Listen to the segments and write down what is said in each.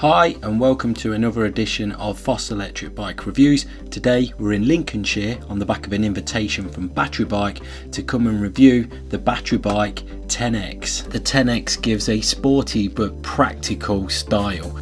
Hi and welcome to another edition of Foss Electric Bike Reviews. Today we're in Lincolnshire on the back of an invitation from Batribike to come and review the Batribike Ten X. The Ten X gives a sporty but practical style.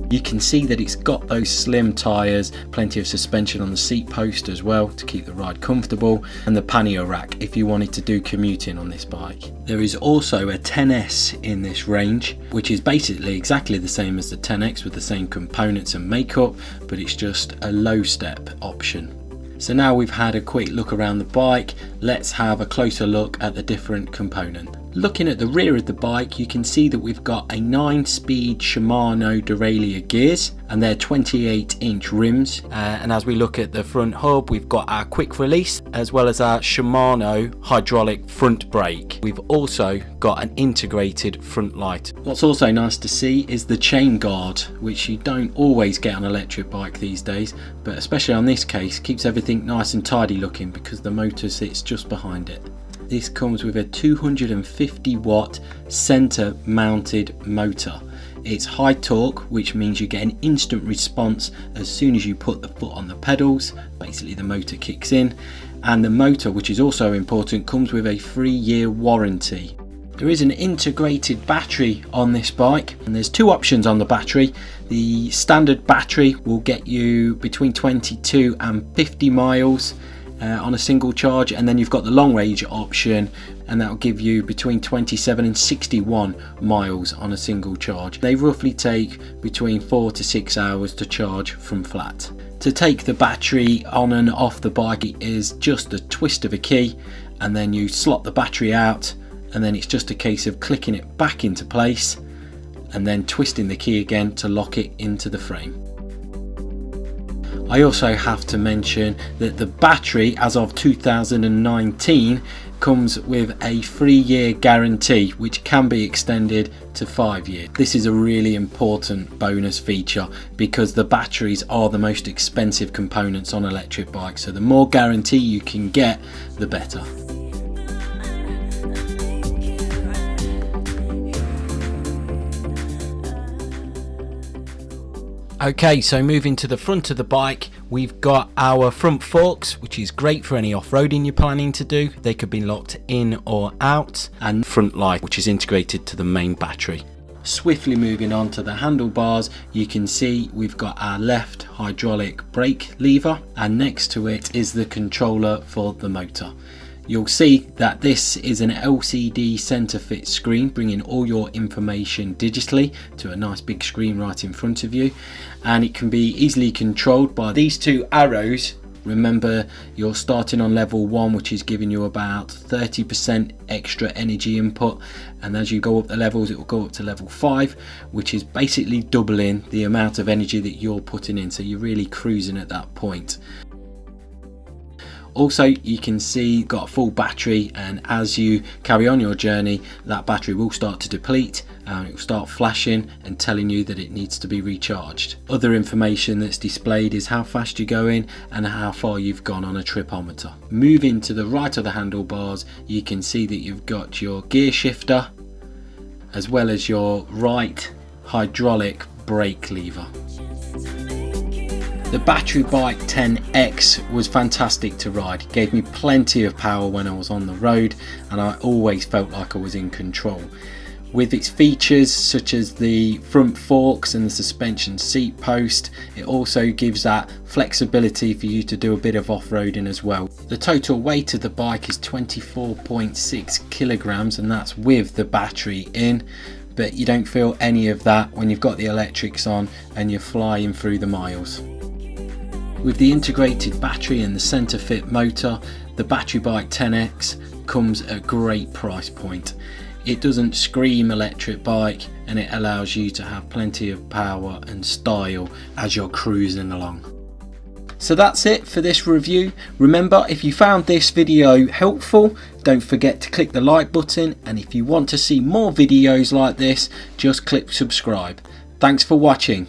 You can see that it's got those slim tyres, plenty of suspension on the seat post as well to keep the ride comfortable, and the pannier rack if you wanted to do commuting on this bike. There is also a 10S in this range, which is basically exactly the same as the 10X with the same components and makeup, but it's just a low step option. So now we've had a quick look around the bike, let's have a closer look at the different components. Looking at the rear of the bike, you can see that we've got a 9-speed Shimano derailleur gears and they're 28-inch rims. And as we look at the front hub, we've got our quick release as well as our Shimano hydraulic front brake. We've also got an integrated front light. What's also nice to see is the chain guard, which you don't always get on an electric bike these days, but especially on this case, keeps everything nice and tidy looking because the motor sits just behind it. This comes with a 250 watt center mounted motor. It's high torque, which means you get an instant response as soon as you put the foot on the pedals. Basically the motor kicks in, and the motor, which is also important, comes with a 3-year warranty. There is an integrated battery on this bike, and there's two options on the battery. The standard battery will get you between 22 and 50 miles on a single charge, and then you've got the long range option, and that will give you between 27 and 61 miles on a single charge. They roughly take between 4 to 6 hours to charge from flat. To take the battery on and off the bike, it is just a twist of a key, and then you slot the battery out, and then it's just a case of clicking it back into place and then twisting the key again to lock it into the frame. I also have to mention that the battery, as of 2019, comes with a 3-year guarantee, which can be extended to 5 years. This is a really important bonus feature because the batteries are the most expensive components on electric bikes, so the more guarantee you can get, the better. Okay, so moving to the front of the bike, we've got our front forks, which is great for any off-roading you're planning to do. They could be locked in or out, and front light, which is integrated to the main battery. Swiftly moving on to the handlebars, you can see we've got our left hydraulic brake lever, and next to it is the controller for the motor. You'll see that this is an LCD center fit screen, bringing all your information digitally to a nice big screen right in front of you, and it can be easily controlled by these two arrows. Remember, you're starting on level 1, which is giving you about 30% extra energy input, and as you go up the levels it will go up to level 5, which is basically doubling the amount of energy that you're putting in, so you're really cruising at that point. Also, you can see you've got a full battery, and as you carry on your journey, that battery will start to deplete and it will start flashing and telling you that it needs to be recharged. Other information that's displayed is how fast you're going and how far you've gone on a tripometer. Moving to the right of the handlebars, you can see that you've got your gear shifter as well as your right hydraulic brake lever. The Batribike Ten X was fantastic to ride. It gave me plenty of power when I was on the road, and I always felt like I was in control. With its features such as the front forks and the suspension seat post, it also gives that flexibility for you to do a bit of off-roading as well. The total weight of the bike is 24.6 kilograms, and that's with the battery in, but you don't feel any of that when you've got the electrics on and you're flying through the miles. With the integrated battery and the center fit motor, the Batribike Ten X comes at a great price point. It doesn't scream electric bike, and it allows you to have plenty of power and style as you're cruising along. So that's it for this review. Remember, if you found this video helpful, don't forget to click the like button, and if you want to see more videos like this, just click subscribe. Thanks for watching.